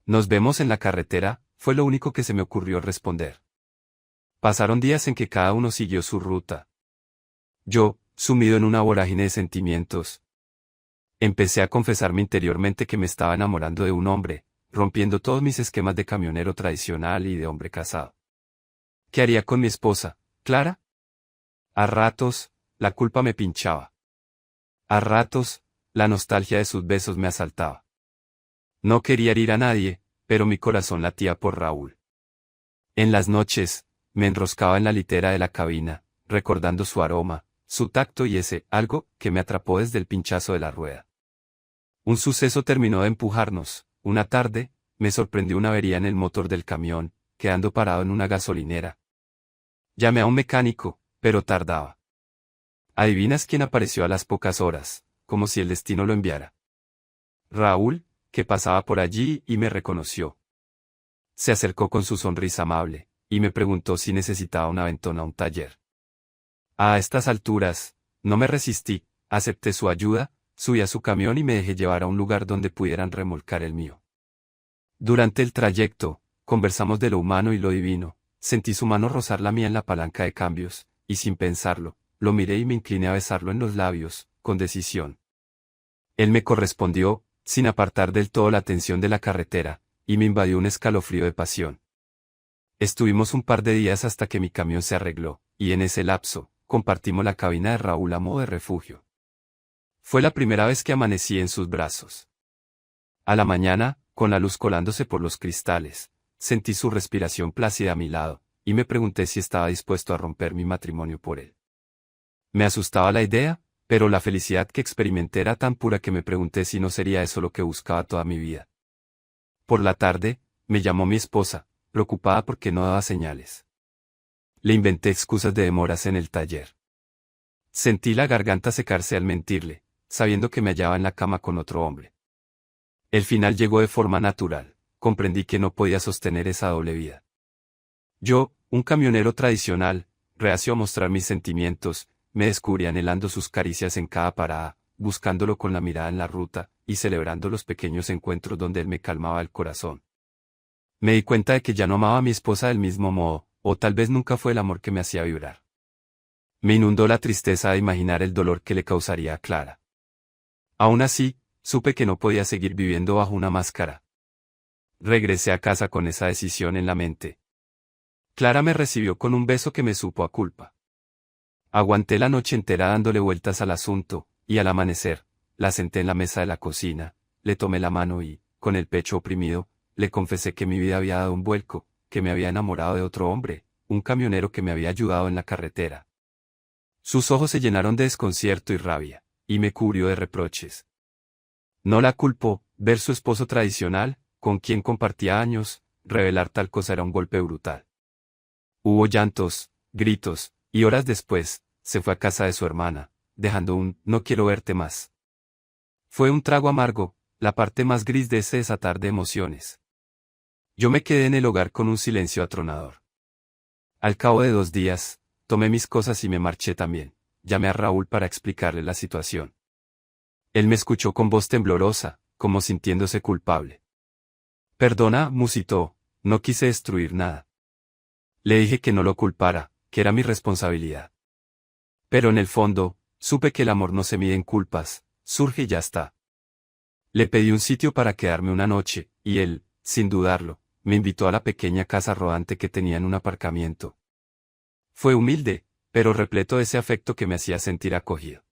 «Nos vemos en la carretera», fue lo único que se me ocurrió responder. Pasaron días en que cada uno siguió su ruta. Yo, sumido en una vorágine de sentimientos, empecé a confesarme interiormente que me estaba enamorando de un hombre, rompiendo todos mis esquemas de camionero tradicional y de hombre casado. ¿Qué haría con mi esposa, Clara? A ratos, la culpa me pinchaba. A ratos, la nostalgia de sus besos me asaltaba. No quería herir a nadie, pero mi corazón latía por Raúl. En las noches, me enroscaba en la litera de la cabina, recordando su aroma, su tacto y ese algo que me atrapó desde el pinchazo de la rueda. Un suceso terminó de empujarnos. Una tarde, me sorprendió una avería en el motor del camión, quedando parado en una gasolinera. Llamé a un mecánico, pero tardaba. ¿Adivinas quién apareció a las pocas horas, como si el destino lo enviara? Raúl, que pasaba por allí y me reconoció. Se acercó con su sonrisa amable, y me preguntó si necesitaba un aventón a un taller. A estas alturas, no me resistí, acepté su ayuda, subí a su camión y me dejé llevar a un lugar donde pudieran remolcar el mío. Durante el trayecto, conversamos de lo humano y lo divino, sentí su mano rozar la mía en la palanca de cambios, y sin pensarlo, lo miré y me incliné a besarlo en los labios, con decisión. Él me correspondió, sin apartar del todo la atención de la carretera, y me invadió un escalofrío de pasión. Estuvimos un par de días hasta que mi camión se arregló, y en ese lapso, compartimos la cabina de Raúl a modo de refugio. Fue la primera vez que amanecí en sus brazos. A la mañana, con la luz colándose por los cristales, sentí su respiración plácida a mi lado, y me pregunté si estaba dispuesto a romper mi matrimonio por él. Me asustaba la idea, pero la felicidad que experimenté era tan pura que me pregunté si no sería eso lo que buscaba toda mi vida. Por la tarde, me llamó mi esposa, preocupada porque no daba señales. Le inventé excusas de demoras en el taller. Sentí la garganta secarse al mentirle, sabiendo que me hallaba en la cama con otro hombre. El final llegó de forma natural, comprendí que no podía sostener esa doble vida. Yo, un camionero tradicional, reacio a mostrar mis sentimientos, me descubrí anhelando sus caricias en cada parada, buscándolo con la mirada en la ruta, y celebrando los pequeños encuentros donde él me calmaba el corazón. Me di cuenta de que ya no amaba a mi esposa del mismo modo, o tal vez nunca fue el amor que me hacía vibrar. Me inundó la tristeza de imaginar el dolor que le causaría a Clara. Aún así, supe que no podía seguir viviendo bajo una máscara. Regresé a casa con esa decisión en la mente. Clara me recibió con un beso que me supo a culpa. Aguanté la noche entera dándole vueltas al asunto, y al amanecer, la senté en la mesa de la cocina, le tomé la mano y, con el pecho oprimido, le confesé que mi vida había dado un vuelco, que me había enamorado de otro hombre, un camionero que me había ayudado en la carretera. Sus ojos se llenaron de desconcierto y rabia, y me cubrió de reproches. No la culpó, ver su esposo tradicional, con quien compartía años, revelar tal cosa era un golpe brutal. Hubo llantos, gritos, y horas después, se fue a casa de su hermana, dejando un «no quiero verte más». Fue un trago amargo, la parte más gris de ese desatar de emociones. Yo me quedé en el hogar con un silencio atronador. Al cabo de 2 días, tomé mis cosas y me marché también. Llamé a Raúl para explicarle la situación. Él me escuchó con voz temblorosa, como sintiéndose culpable. Perdona, musitó, no quise destruir nada. Le dije que no lo culpara, que era mi responsabilidad. Pero en el fondo, supe que el amor no se mide en culpas, surge y ya está. Le pedí un sitio para quedarme una noche, y él, sin dudarlo, me invitó a la pequeña casa rodante que tenía en un aparcamiento. Fue humilde, pero repleto de ese afecto que me hacía sentir acogido.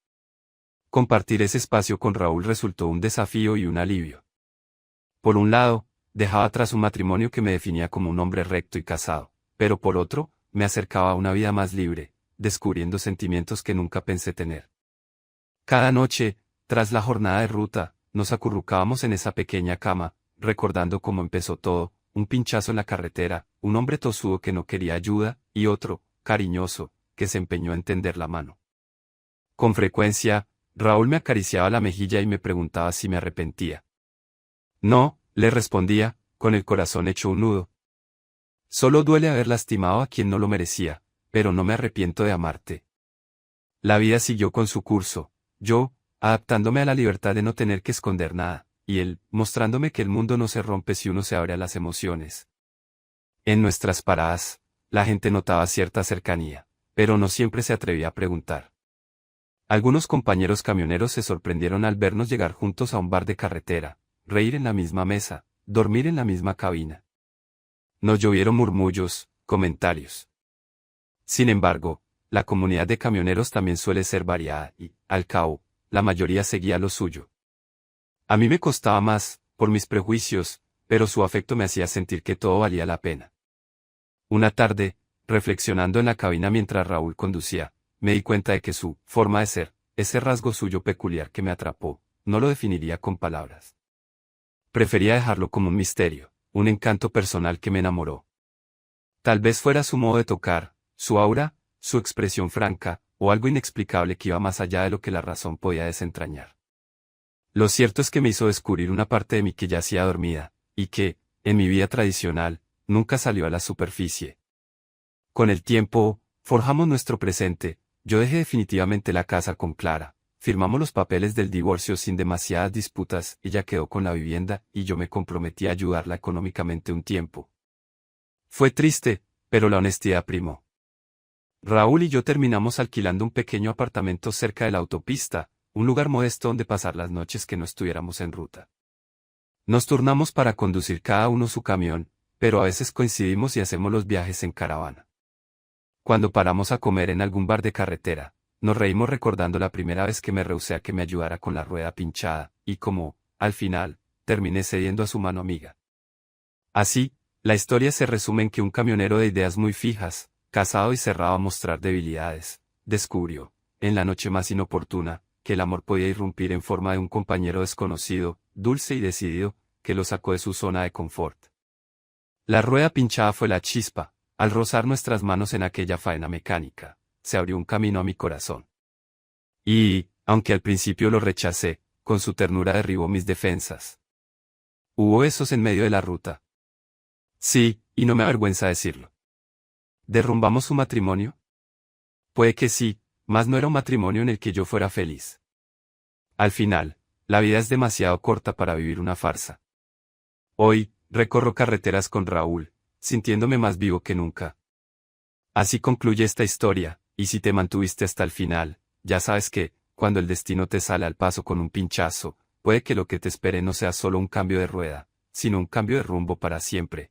Compartir ese espacio con Raúl resultó un desafío y un alivio. Por un lado, dejaba atrás un matrimonio que me definía como un hombre recto y casado, pero por otro, me acercaba a una vida más libre, descubriendo sentimientos que nunca pensé tener. Cada noche, tras la jornada de ruta, nos acurrucábamos en esa pequeña cama, recordando cómo empezó todo, un pinchazo en la carretera, un hombre tosudo que no quería ayuda, y otro, cariñoso, que se empeñó en tender la mano. Con frecuencia, Raúl me acariciaba la mejilla y me preguntaba si me arrepentía. No, le respondía, con el corazón hecho un nudo. Solo duele haber lastimado a quien no lo merecía, pero no me arrepiento de amarte. La vida siguió con su curso, yo, adaptándome a la libertad de no tener que esconder nada, y él, mostrándome que el mundo no se rompe si uno se abre a las emociones. En nuestras paradas, la gente notaba cierta cercanía, pero no siempre se atrevía a preguntar. Algunos compañeros camioneros se sorprendieron al vernos llegar juntos a un bar de carretera, reír en la misma mesa, dormir en la misma cabina. Nos llovieron murmullos, comentarios. Sin embargo, la comunidad de camioneros también suele ser variada y, al cabo, la mayoría seguía lo suyo. A mí me costaba más, por mis prejuicios, pero su afecto me hacía sentir que todo valía la pena. Una tarde, reflexionando en la cabina mientras Raúl conducía, me di cuenta de que su forma de ser, ese rasgo suyo peculiar que me atrapó, no lo definiría con palabras. Prefería dejarlo como un misterio, un encanto personal que me enamoró. Tal vez fuera su modo de tocar, su aura, su expresión franca, o algo inexplicable que iba más allá de lo que la razón podía desentrañar. Lo cierto es que me hizo descubrir una parte de mí que yacía dormida, y que, en mi vida tradicional, nunca salió a la superficie. Con el tiempo, forjamos nuestro presente, yo dejé definitivamente la casa con Clara, firmamos los papeles del divorcio sin demasiadas disputas, ella quedó con la vivienda y yo me comprometí a ayudarla económicamente un tiempo. Fue triste, pero la honestidad primó. Raúl y yo terminamos alquilando un pequeño apartamento cerca de la autopista, un lugar modesto donde pasar las noches que no estuviéramos en ruta. Nos turnamos para conducir cada uno su camión, pero a veces coincidimos y hacemos los viajes en caravana. Cuando paramos a comer en algún bar de carretera, nos reímos recordando la primera vez que me rehusé a que me ayudara con la rueda pinchada, y cómo, al final, terminé cediendo a su mano amiga. Así, la historia se resume en que un camionero de ideas muy fijas, casado y cerrado a mostrar debilidades, descubrió, en la noche más inoportuna, que el amor podía irrumpir en forma de un compañero desconocido, dulce y decidido, que lo sacó de su zona de confort. La rueda pinchada fue la chispa, al rozar nuestras manos en aquella faena mecánica, se abrió un camino a mi corazón. Y, aunque al principio lo rechacé, con su ternura derribó mis defensas. Hubo besos en medio de la ruta. Sí, y no me avergüenza decirlo. ¿Derrumbamos su matrimonio? Puede que sí, mas no era un matrimonio en el que yo fuera feliz. Al final, la vida es demasiado corta para vivir una farsa. Hoy, recorro carreteras con Raúl, sintiéndome más vivo que nunca. Así concluye esta historia, y si te mantuviste hasta el final, ya sabes que, cuando el destino te sale al paso con un pinchazo, puede que lo que te espere no sea solo un cambio de rueda, sino un cambio de rumbo para siempre.